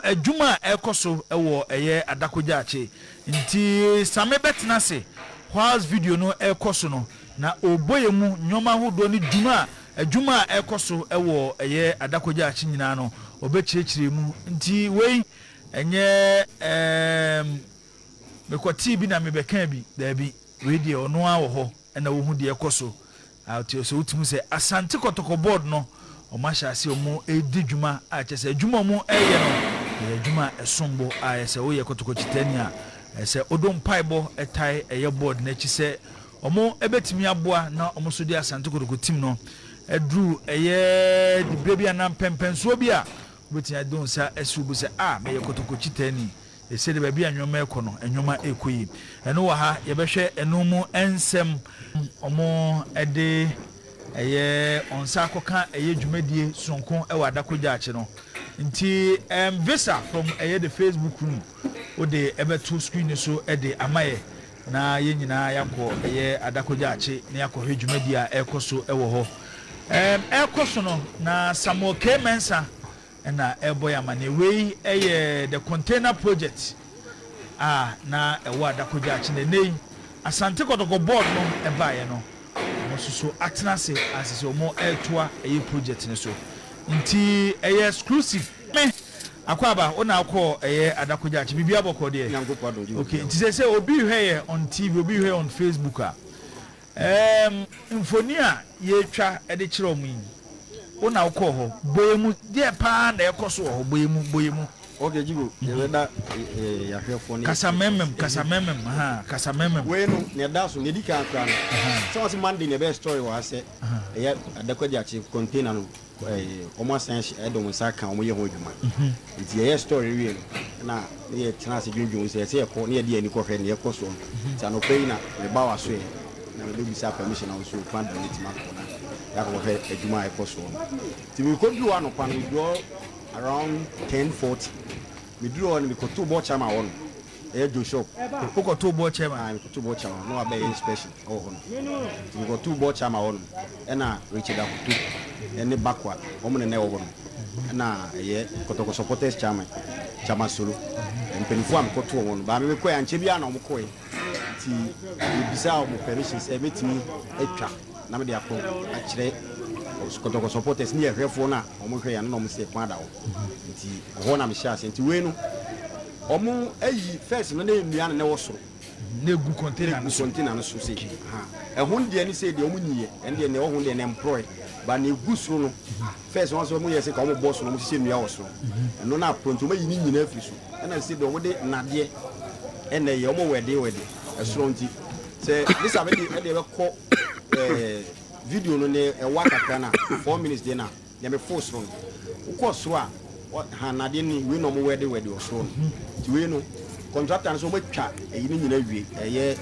adwuma ekoso ewo eye adakojache nti same betina se whilst video no ekoso no na oboye mu nyoma hodo ni dwuma adwuma ekoso ewo eye adakojache nyina no obechirechire mu nti wei enye mekoti bi na mebeka bi da bi we ono awo ho na wo hu de ekoso ati so utimu se Asante Kotoko board no o ma sha se o mu edi dwuma a chese dwuma mu eye no dwuma esombo a ese wo ye Kotoko chitani a ese odom paibo etai eye board na chi se o mu ebetimi aboa na o mu so di Asante Kotoko team no edru eye di brebi anam pempenso bi a betia don sa esubu se me ye Kotoko chitani ese de baby anwoma ekono enwoma ekoyi eno wa ha ye behwe eno mu ensem omo ede eye onsa akoka eye dwumadie sonkon e wa dakoja ache no nti visa from eye the Facebook room o de ebeto screen so e de amaye na ye nyina yakọ eye adakoja ache na yakọ hwe dwumadie a ekoso e wo ho ekoso no na Samuel K Mensa na eboy amane wei the container project na ewa adakoja ache ne Asante Kotoko board no ebaye no so atnase asese omo etoa eye project ne so nti eye exclusive me akwaba ona akọ eye adakoja ache bibia bokọ de okay nti say obi hwe on TV obi hwe on Facebook infonia ye twa ede kire omu ona akọ ho boyemu de pa na ekoso ho boyemu okay jibo ye da ya hwe fo ni kasa memem kasa memem we no ne da so ne di kan kra no so was Monday ne be story wa se ye adakoja ache container no omo sense edom saka omo ye ho dwuma nti ye story wi na ye tena se dwundwun se ye ko ne ye di ani ko hwe ne ye ko so ta no pay na me ba wa so ye na me do bisa permission na so fan donate ma ko na ya ko hwe adwuma e ko so ti we ko du ano pan do around 10:40 me do on me ko to bo chama won e do shop ko to bo chama ko to bo chama no abe inspection oh hono ti ko to bo chama won e na Richard akutu ene bakwa omo ne wo hono na ye Kotoko supporters chama solo mpenifu am ko to won ba me ko ya nche bia na omo ko ti bisa omo permissions e betimi etwa na me de akọ akire Kotoko supporters ni ehwefo na omo hwe ya na omo se kwa da wo nti ho na me sha se nti we no omo ayi first no na enua na wo soro na egu container no so se ehun de ni se de omo nyiye ende ne ohun de na employ ba na egu soro no first one so omo yese ka omo boss no omo se nua wo soro no na pronto omo yi ni nyina afiri so na se de omo de nade ene ye omo wede esoro nti se this ave de be ko video no ne ewa kakra na 4 minutes de na ya me force run ko so a ha na de ni we no mo wede osoro ti we no contractor no so mo twa eyi ni nyina wie eye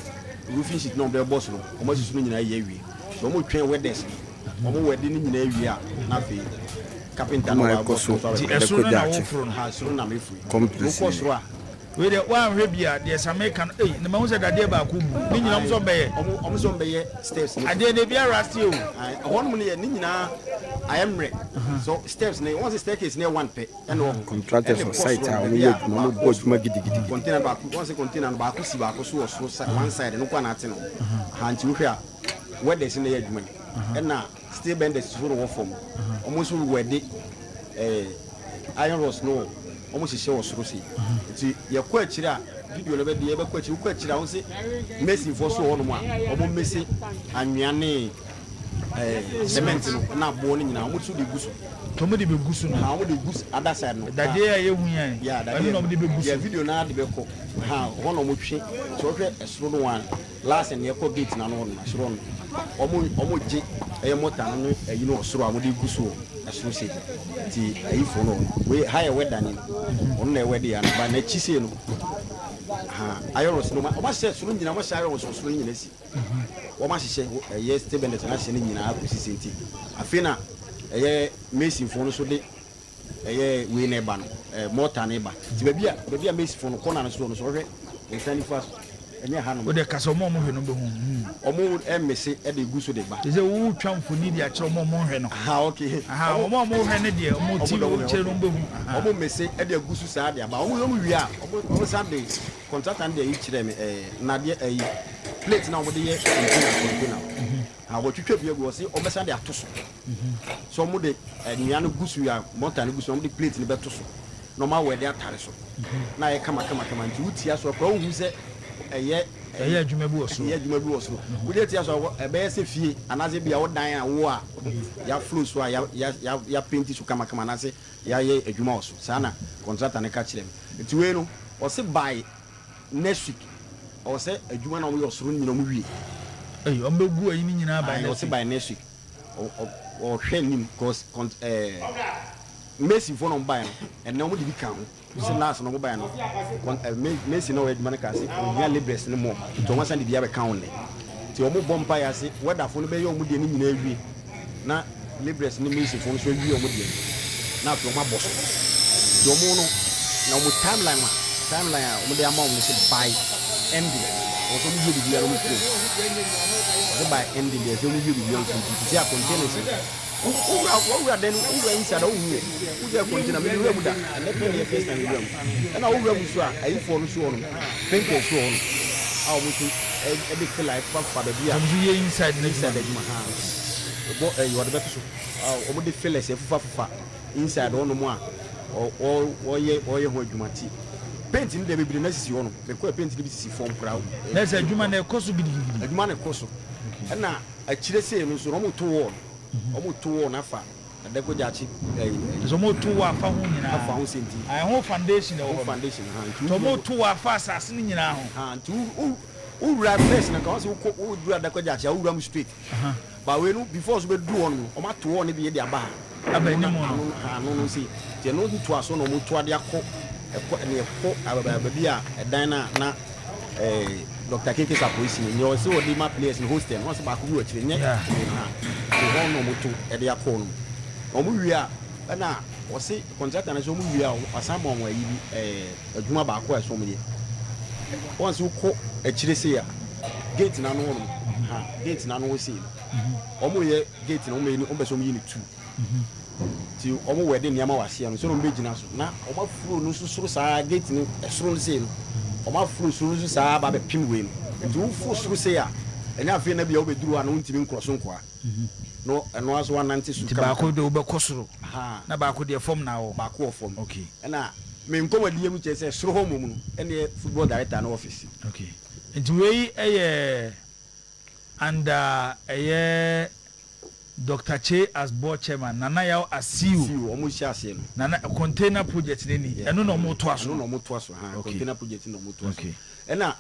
roofing sheet no be boss no o mo sisu ni nyina ye wie so mo twen wedes o mo wede ni nyina wie a na fe carpenter no wa boss ti esoro na wo fro ha esoro na me fu ko so a we de one rebia de American ne ma hu se dade ba ku bu ni nyina so beye omo so beye steps ni ade de bia rasti o won mo ne ni nyina ayemre so steps ne once staircase ne one pe and contractors on site a we yet mo board ma gidigidi container ba ku once container ba ku si ba ku so one side no kwa na ate no ha nti wo hwa wede se ne ya adwuma na stay benders so wo form omo so wede iron rods no omo hihye wo soro si nti ye kwa akire a video no be de ye be kwa akire a won se Messi for so wono mu a omo Messi anwane cement no na bo no nyina omo so de gusu to mo de be gusu no ha omo de gusu other side no dade ya ye hu yan ya dade no de be gusu ya video na de be ko ha wono mo hwe so hwe esoro no wan last and ye ko gate na no na soro no omo je motor no eyi no osoro amode gusu esoro se ti eyi fo no we high weather ni on na weather ya ba na chise no ayoros no ma se soro nyina ma se ayoros soro nyina si wo ma hye yes stable na se nyina akusi senti afina Messi fo no so de we na ba no motor na ba ti ba bia Messi fo no corner no so hwe we tani fast enye ha no wo de kasa mo hwe no be hu omo emese e de gu so de ba ze wo twamfo ni de a kire mo hwe no ha okay aha mo hwe ne de mo ti wo kire no be hu omo mese e de gu so saa de ba omo wi a omo sa de contractor de yi kire me na de ayi plate na omo de ye container ha wo twetwa bi egu o se omo sa de atoso so omo de nua no gu so ya monta no gu so omo de plate ni be toso no ma we de atare so na ye kama nti utia so kwa hu se eye adwuma bi wo so wo de tia so ebe ye se fie anaze bia wo dan a wo a ya flow so a ya paint so kama na se ya ye adwuma wo so sana contractor ne ka kire me nti we no o se by next week o se adwuma na wo yo soro nyina mu wie o mbegu ayi ni nyina by next week o se by next week o hwe nim cause Messi for no buy and no be count. So last no buy no. Messi no we man ka say we ya libres no more. To wan send the account ne. Ti o mo bompa ya say whether for no be yo mu de ni nyina awie. Na libres ni Messi for so awie o mo de. Na to ma boss. Ti o mo no na mo timeline o mo de amount no say buy ending. O so mo ye bi ya no mo pro. O buy ending there so mo ye bi ya no so. Ti a containers Uwa then uwa inside uwa uja kontina me uwa muda and let me first time uwa and uwa muso a ayi for no so no painter so no awu muso e be feel like fa be bia you inside the ma ha bo you are the better so o mo de feel like fufa inside ono mo a o ye ho adwumati paint ni de be na sisi ono me ko paint ni bi sisi form crowd na say adwuma na ekoso gidigidi adwuma na ekoso na akire sei no so no mo to wo omo to na fa adeko jachi so mo to wa fa ho nyina afa ho senti ai ho foundation ho foundation ha to mo to wa fa asase ni nyina ho ha ntu u ra face na ka so u du adeko jachi u ram straight ba we no before so be du on o ma to on be de aba aba ni mo no ha no si te no to aso no mo to ade akọ ne ekọ aba bi a edan na Dr. Keke Sapoisi ni o se o di ma players ni hostel no se ba ko wi o kire nye so no moto e de akọ no o mu wi a na o se contractor na so mu wi a asama on ayi bi adwuma ba ko e so mu ye once u ko e kire se ya gate na no no ha gate na no o se o mu ye gate na o me ni o be so mu yi ni 2 ti o mu we de niam wa se no so no be gina so na o ma furo no so saa gate ni e soro no se no o ma furu suru su saa ba be pim we no nti wo furu suru se ya enya afi na bia wo be duru ana wontimi nkroso nkoa no eno aso anante su ka ba ko de wo be kosoro na ba ko de form na wo ba ko form okay na me nkomadi yemu che se suru ho mum no ene football director na office okay nti we under Dr. Che as board chairman nana yaw asiu omo hia ase no nana container project ni eno no mo to aso no mo to aso ha container project no mo to aso okay ena